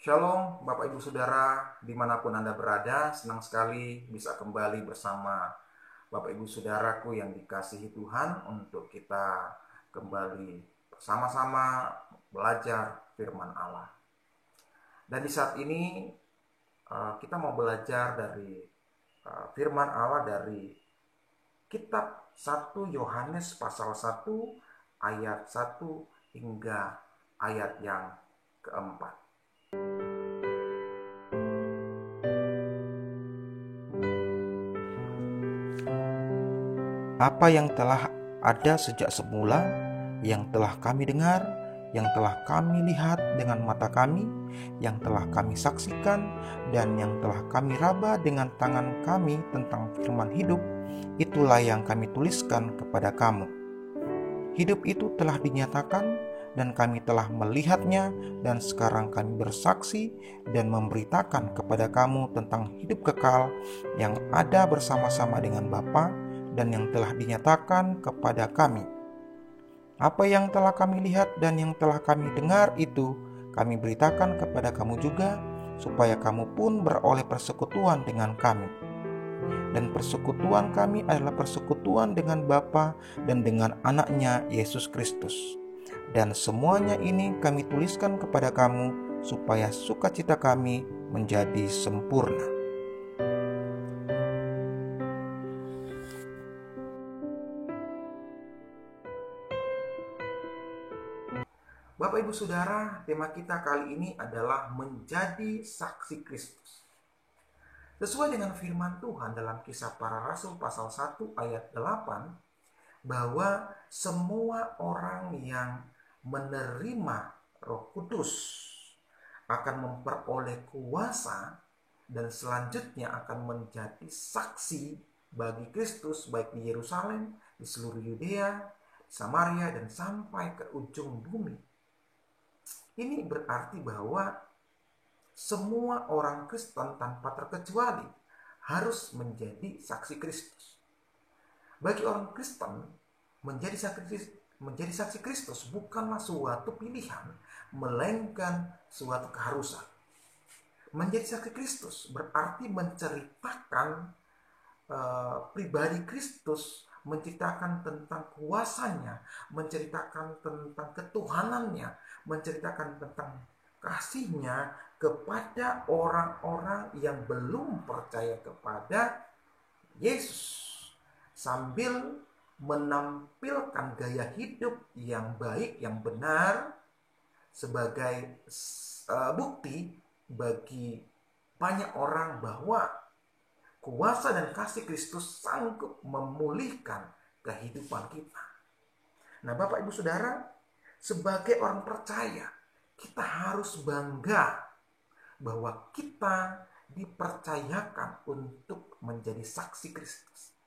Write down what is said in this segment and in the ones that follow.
Shalom Bapak Ibu Saudara, dimanapun Anda berada, senang sekali bisa kembali bersama Bapak Ibu Saudaraku yang dikasihi Tuhan untuk kita kembali bersama-sama belajar firman Allah. Dan di saat ini kita mau belajar dari firman Allah dari kitab 1 Yohanes pasal 1 ayat 1 hingga ayat yang keempat. Apa yang telah ada sejak semula, yang telah kami dengar, yang telah kami lihat dengan mata kami, yang telah kami saksikan, dan yang telah kami raba dengan tangan kami tentang firman hidup, itulah yang kami tuliskan kepada kamu. Hidup itu telah dinyatakan, dan kami telah melihatnya, dan sekarang kami bersaksi dan memberitakan kepada kamu tentang hidup kekal yang ada bersama-sama dengan Bapa dan yang telah dinyatakan kepada kami. Apa yang telah kami lihat dan yang telah kami dengar itu kami beritakan kepada kamu juga, supaya kamu pun beroleh persekutuan dengan kami. Dan persekutuan kami adalah persekutuan dengan Bapa dan dengan Anaknya Yesus Kristus. Dan semuanya ini kami tuliskan kepada kamu, supaya sukacita kami menjadi sempurna. Bapak Ibu Saudara, tema kita kali ini adalah menjadi saksi Kristus. Sesuai dengan firman Tuhan dalam Kisah Para Rasul pasal 1 ayat 8, bahwa semua orang yang menerima Roh Kudus akan memperoleh kuasa dan selanjutnya akan menjadi saksi bagi Kristus baik di Yerusalem, di seluruh Yudea, Samaria, dan sampai ke ujung bumi. Ini berarti bahwa semua orang Kristen tanpa terkecuali harus menjadi saksi Kristus. Bagi orang Kristen, menjadi saksi Kristus bukanlah suatu pilihan, melainkan suatu keharusan. Menjadi saksi Kristus berarti menceritakan pribadi Kristus, menceritakan tentang kuasanya, menceritakan tentang ketuhanannya, menceritakan tentang kasihnya kepada orang-orang yang belum percaya kepada Yesus, sambil menampilkan gaya hidup yang baik, yang benar sebagai bukti bagi banyak orang bahwa kuasa dan kasih Kristus sanggup memulihkan kehidupan kita. Nah, Bapak Ibu Saudara, sebagai orang percaya, kita harus bangga bahwa kita dipercayakan untuk menjadi saksi Kristus.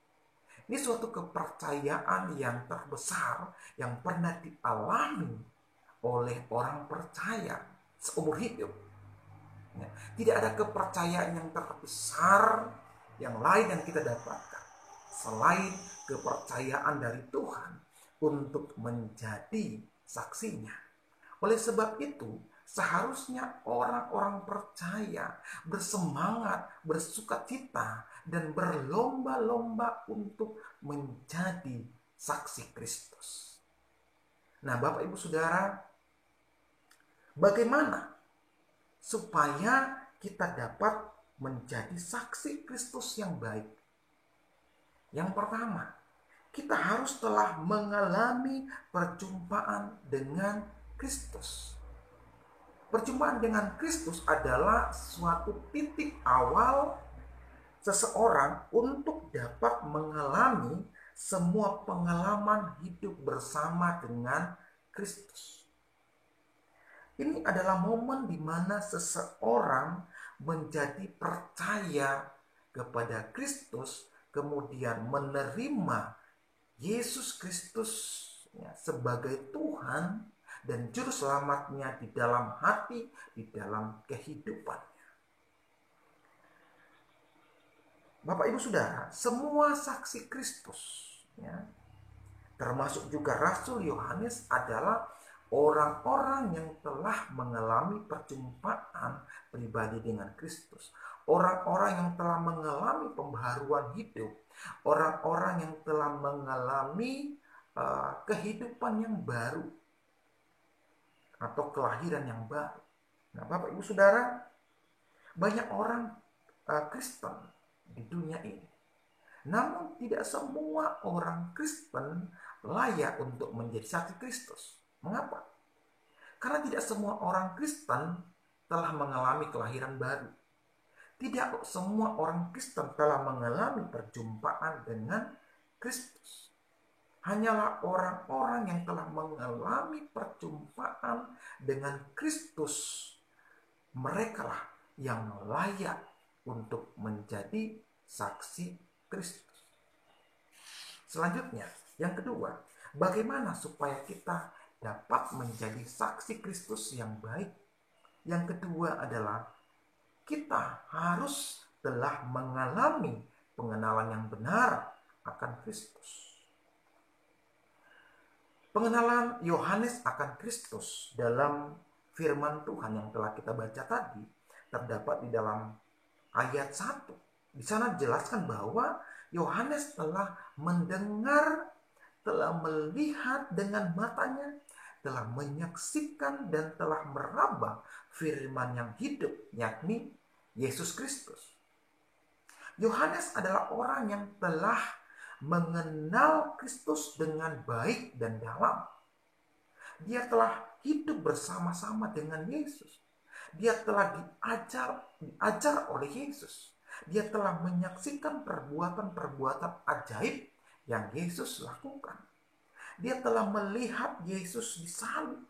Ini suatu kepercayaan yang terbesar yang pernah dialami oleh orang percaya seumur hidup. Tidak ada kepercayaan yang terbesar yang lain yang kita dapatkan selain kepercayaan dari Tuhan untuk menjadi saksinya. Oleh sebab itu, seharusnya orang-orang percaya bersemangat, bersukacita, dan berlomba-lomba untuk menjadi saksi Kristus. Nah, Bapak Ibu Saudara, bagaimana supaya kita dapat menjadi saksi Kristus yang baik? Yang pertama, kita harus telah mengalami perjumpaan dengan Kristus. Perjumpaan dengan Kristus adalah suatu titik awal seseorang untuk dapat mengalami semua pengalaman hidup bersama dengan Kristus. Ini adalah momen di mana seseorang menjadi percaya kepada Kristus, kemudian menerima Yesus Kristus sebagai Tuhan dan Juru Selamatnya di dalam hati, di dalam kehidupannya. Bapak Ibu Saudara, semua saksi Kristus, termasuk juga Rasul Yohanes, adalah orang-orang yang telah mengalami perjumpaan pribadi dengan Kristus, orang-orang yang telah mengalami pembaharuan hidup, orang-orang yang telah mengalami kehidupan yang baru atau kelahiran yang baru. Nah, Bapak Ibu Saudara, banyak orang Kristen di dunia ini. Namun tidak semua orang Kristen layak untuk menjadi saksi Kristus. Mengapa? Karena tidak semua orang Kristen telah mengalami kelahiran baru. Tidak semua orang Kristen telah mengalami perjumpaan dengan Kristus. Hanyalah orang-orang yang telah mengalami perjumpaan dengan Kristus, merekalah yang layak untuk menjadi saksi Kristus. Selanjutnya, yang kedua, bagaimana supaya kita dapat menjadi saksi Kristus yang baik? Yang kedua adalah kita harus telah mengalami pengenalan yang benar akan Kristus. Pengenalan Yohanes akan Kristus dalam firman Tuhan yang telah kita baca tadi terdapat di dalam ayat 1. Di sana dijelaskan bahwa Yohanes telah mendengar, telah melihat dengan matanya, telah menyaksikan dan telah meraba firman yang hidup, yakni Yesus Kristus. Yohanes adalah orang yang telah mengenal Kristus dengan baik dan dalam. Dia telah hidup bersama-sama dengan Yesus. Dia telah diajar oleh Yesus. Dia telah menyaksikan perbuatan-perbuatan ajaib yang Yesus lakukan. Dia telah melihat Yesus disalib.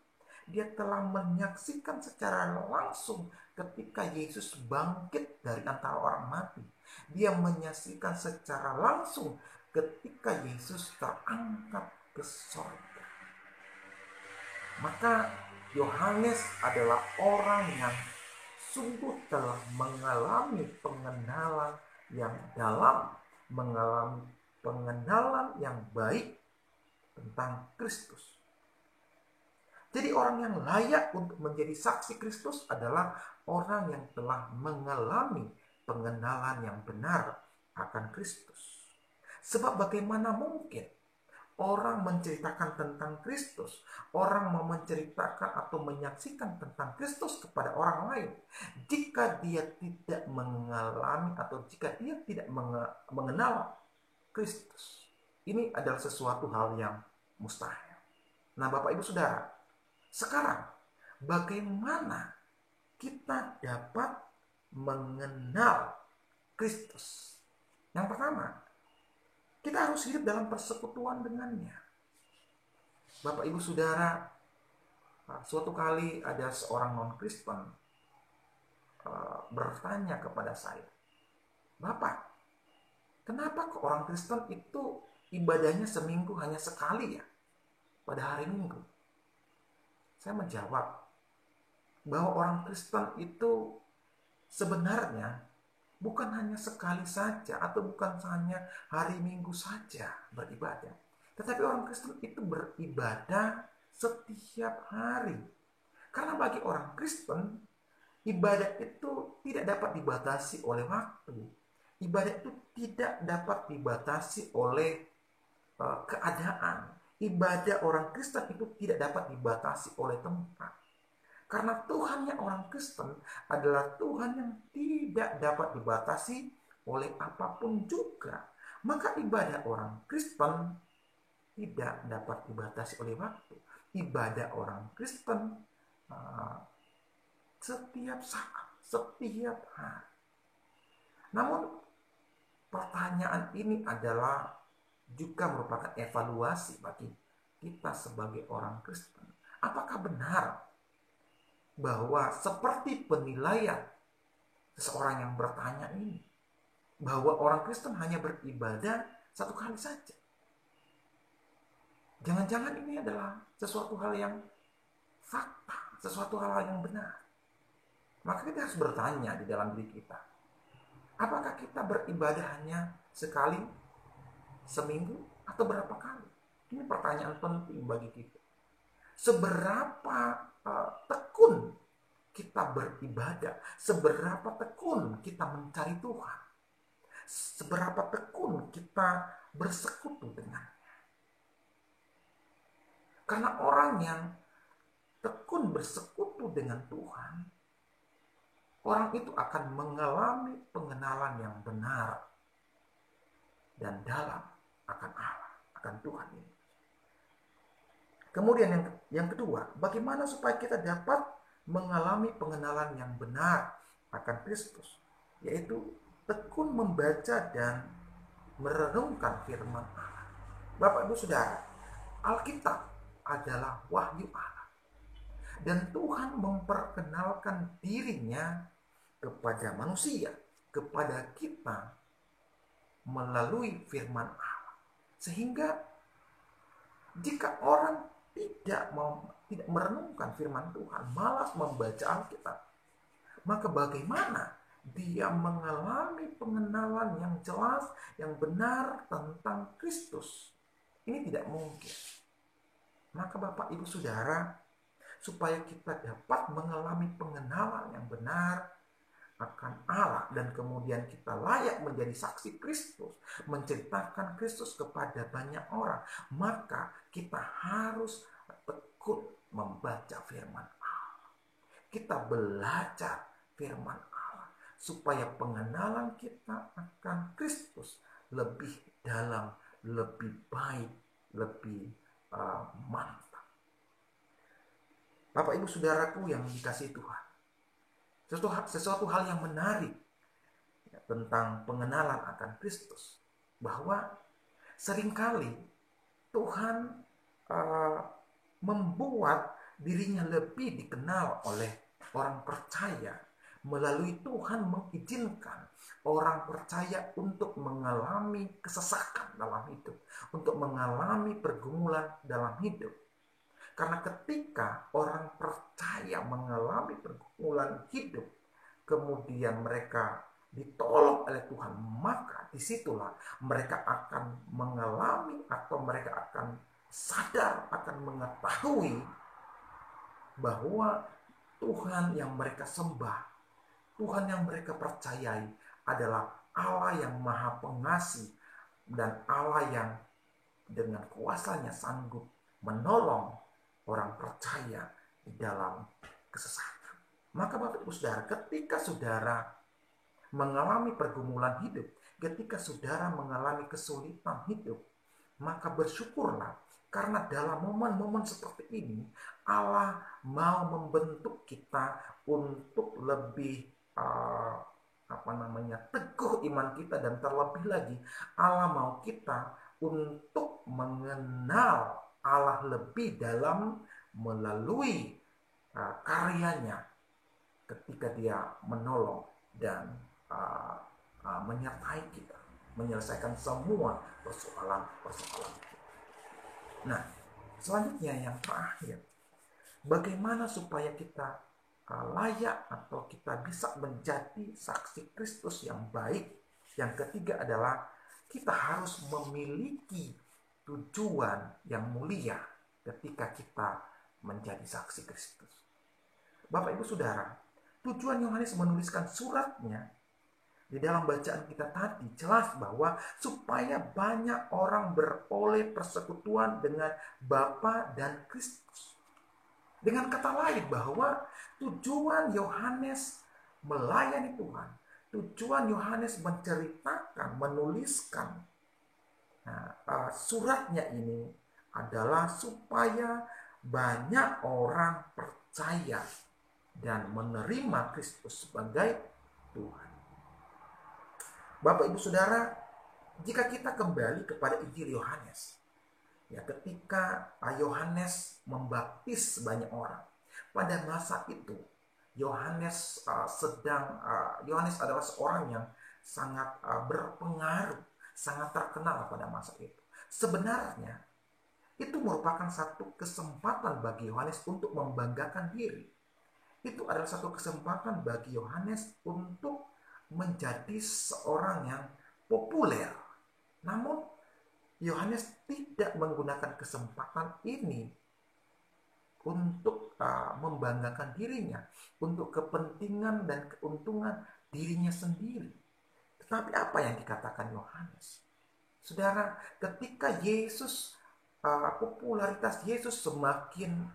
Dia telah menyaksikan secara langsung ketika Yesus bangkit dari antara orang mati. Dia menyaksikan secara langsung ketika Yesus terangkat ke surga. Maka Yohanes adalah orang yang sungguh telah mengalami pengenalan yang dalam, mengalami pengenalan yang baik tentang Kristus. Jadi orang yang layak untuk menjadi saksi Kristus adalah orang yang telah mengalami pengenalan yang benar akan Kristus. Sebab bagaimana mungkin orang menceritakan tentang Kristus, orang mau menceritakan atau menyaksikan tentang Kristus kepada orang lain jika dia tidak mengalami atau jika dia tidak mengenal Kristus. Ini adalah sesuatu hal yang mustahil. Nah, Bapak Ibu Saudara, sekarang bagaimana kita dapat mengenal Kristus? Yang pertama, kita harus hidup dalam persekutuan dengannya. Bapak Ibu Saudara, suatu kali ada seorang non-Kristen bertanya kepada saya, "Bapak, kenapa ke orang Kristen itu ibadahnya seminggu hanya sekali ya? Pada hari Minggu?" Saya menjawab bahwa orang Kristen itu sebenarnya bukan hanya sekali saja atau bukan hanya hari Minggu saja beribadah. Tetapi orang Kristen itu beribadah setiap hari. Karena bagi orang Kristen, ibadah itu tidak dapat dibatasi oleh waktu. Ibadah itu tidak dapat dibatasi oleh keadaan. Ibadah orang Kristen itu tidak dapat dibatasi oleh tempat. Karena Tuhannya orang Kristen adalah Tuhan yang tidak dapat dibatasi oleh apapun juga. Maka ibadah orang Kristen tidak dapat dibatasi oleh waktu. Ibadah orang Kristen setiap saat, setiap hari. Namun pertanyaan ini adalah juga merupakan evaluasi bagi kita sebagai orang Kristen. Apakah benar bahwa seperti penilaian seseorang yang bertanya ini, bahwa orang Kristen hanya beribadah satu kali saja? Jangan-jangan ini adalah sesuatu hal yang fakta, sesuatu hal yang benar. Maka kita harus bertanya di dalam diri kita, apakah kita beribadah hanya sekali, seminggu, atau berapa kali? Ini pertanyaan penting bagi kita. seberapa tekun kita beribadah, seberapa tekun kita mencari Tuhan, seberapa tekun kita bersekutu dengan. Karena orang yang tekun bersekutu dengan Tuhan, orang itu akan mengalami pengenalan yang benar dan dalam akan Allah, akan Tuhan ini. Kemudian yang kedua, bagaimana supaya kita dapat mengalami pengenalan yang benar akan Kristus, yaitu tekun membaca dan merenungkan firman Allah. Bapak Ibu Saudara, Alkitab adalah wahyu Allah, dan Tuhan memperkenalkan dirinya kepada manusia, kepada kita melalui firman Allah. Sehingga jika orang tidak merenungkan firman Tuhan, malas membaca Alkitab, maka bagaimana dia mengalami pengenalan yang jelas, yang benar tentang Kristus? Ini tidak mungkin. Maka Bapak Ibu Saudara, supaya kita dapat mengalami pengenalan yang benar akan Allah dan kemudian kita layak menjadi saksi Kristus, menceritakan Kristus kepada banyak orang, maka kita harus tekun membaca firman Allah. Kita belajar firman Allah supaya pengenalan kita akan Kristus lebih dalam, lebih baik, lebih mantap. Bapak Ibu Saudaraku yang dikasihi Tuhan, sesuatu hal yang menarik tentang pengenalan akan Kristus, bahwa seringkali Tuhan membuat dirinya lebih dikenal oleh orang percaya melalui Tuhan mengizinkan orang percaya untuk mengalami kesesakan dalam hidup, untuk mengalami pergumulan dalam hidup. Karena ketika orang percaya mengalami pergumulan hidup, kemudian mereka ditolong oleh Tuhan, maka disitulah mereka akan mengalami atau mereka akan sadar, akan mengetahui bahwa Tuhan yang mereka sembah, Tuhan yang mereka percayai adalah Allah yang Maha Pengasih dan Allah yang dengan kuasanya sanggup menolong orang percaya di dalam kesesatan. Maka Bapak Ibu Saudara, ketika saudara mengalami pergumulan hidup, ketika saudara mengalami kesulitan hidup, maka bersyukurlah, karena dalam momen-momen seperti ini Allah mau membentuk kita untuk lebih teguh iman kita, dan terlebih lagi Allah mau kita untuk mengenal Allah lebih dalam melalui karyanya ketika dia menolong dan menyertai kita menyelesaikan semua persoalan-persoalan. Nah, selanjutnya yang terakhir, bagaimana supaya kita layak atau kita bisa menjadi saksi Kristus yang baik? Yang ketiga adalah kita harus memiliki tujuan yang mulia ketika kita menjadi saksi Kristus. Bapak Ibu Saudara, tujuan Yohanes menuliskan suratnya di dalam bacaan kita tadi jelas bahwa supaya banyak orang beroleh persekutuan dengan Bapa dan Kristus. Dengan kata lain, bahwa tujuan Yohanes melayani Tuhan, tujuan Yohanes menceritakan, menuliskan suratnya ini adalah supaya banyak orang percaya dan menerima Kristus sebagai Tuhan. Bapak Ibu Saudara, jika kita kembali kepada Injil Yohanes, ya, ketika Yohanes membaptis banyak orang, pada masa itu Yohanes adalah seorang yang sangat berpengaruh, sangat terkenal pada masa itu. Sebenarnya itu merupakan satu kesempatan bagi Yohanes untuk membanggakan diri. Itu adalah satu kesempatan bagi Yohanes untuk menjadi seorang yang populer. Namun Yohanes tidak menggunakan kesempatan ini untuk membanggakan dirinya, untuk kepentingan dan keuntungan dirinya sendiri. Tetapi apa yang dikatakan Yohanes? Saudara, ketika Yesus, popularitas Yesus semakin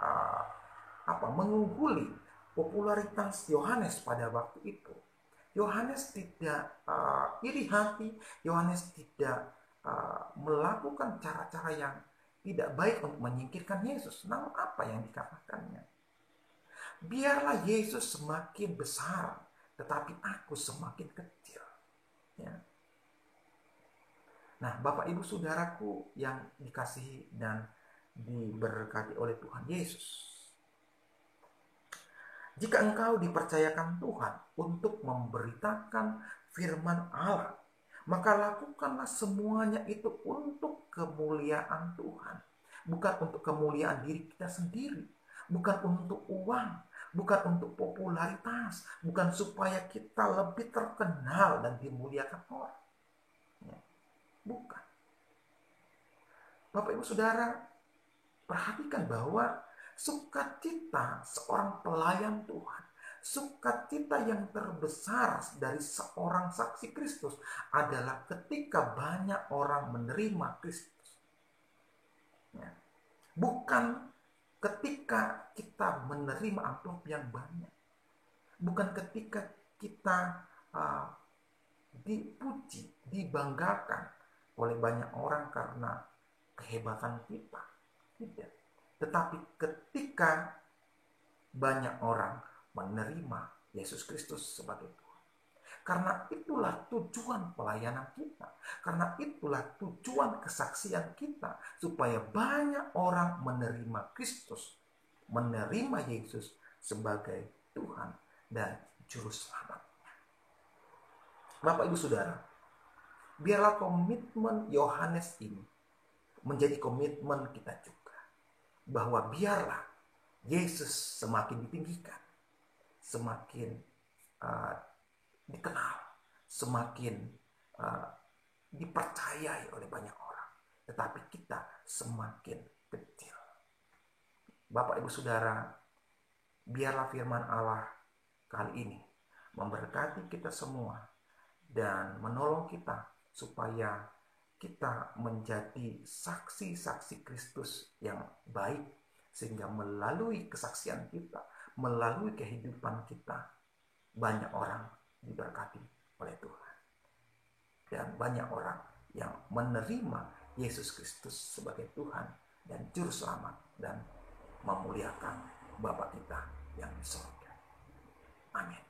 mengungguli popularitas Yohanes pada waktu itu, Yohanes tidak iri hati, Yohanes tidak melakukan cara-cara yang tidak baik untuk menyingkirkan Yesus. Namun apa yang dikatakannya? Biarlah Yesus semakin besar, tetapi aku semakin kecil. Ya. Nah, Bapak Ibu Saudaraku yang dikasihi dan diberkati oleh Tuhan Yesus, jika engkau dipercayakan Tuhan untuk memberitakan firman Allah, maka lakukanlah semuanya itu untuk kemuliaan Tuhan. Bukan untuk kemuliaan diri kita sendiri. Bukan untuk uang. Bukan untuk popularitas. Bukan supaya kita lebih terkenal dan dimuliakan orang. Bukan. Bapak Ibu Saudara, perhatikan bahwa sukacita seorang pelayan Tuhan, sukacita yang terbesar dari seorang saksi Kristus adalah ketika banyak orang menerima Kristus. Ya. Bukan ketika kita menerima amplop yang banyak. Bukan ketika kita dipuji, dibanggakan oleh banyak orang karena kehebatan kita. Tidak. Tetapi ketika banyak orang menerima Yesus Kristus sebagai Tuhan. Karena itulah tujuan pelayanan kita. Karena itulah tujuan kesaksian kita. Supaya banyak orang menerima Kristus. Menerima Yesus sebagai Tuhan dan Juru Selamatnya. Bapak Ibu Saudara, biarlah komitmen Yohanes ini menjadi komitmen kita juga, bahwa biarlah Yesus semakin ditinggikan, semakin dikenal, semakin dipercayai oleh banyak orang, tetapi kita semakin kecil. Bapak Ibu Saudara, biarlah firman Allah kali ini memberkati kita semua dan menolong kita supaya kita menjadi saksi-saksi Kristus yang baik, sehingga melalui kesaksian kita, melalui kehidupan kita, banyak orang diberkati oleh Tuhan. Dan banyak orang yang menerima Yesus Kristus sebagai Tuhan dan Juru Selamat dan memuliakan Bapa kita yang di surga. Amin.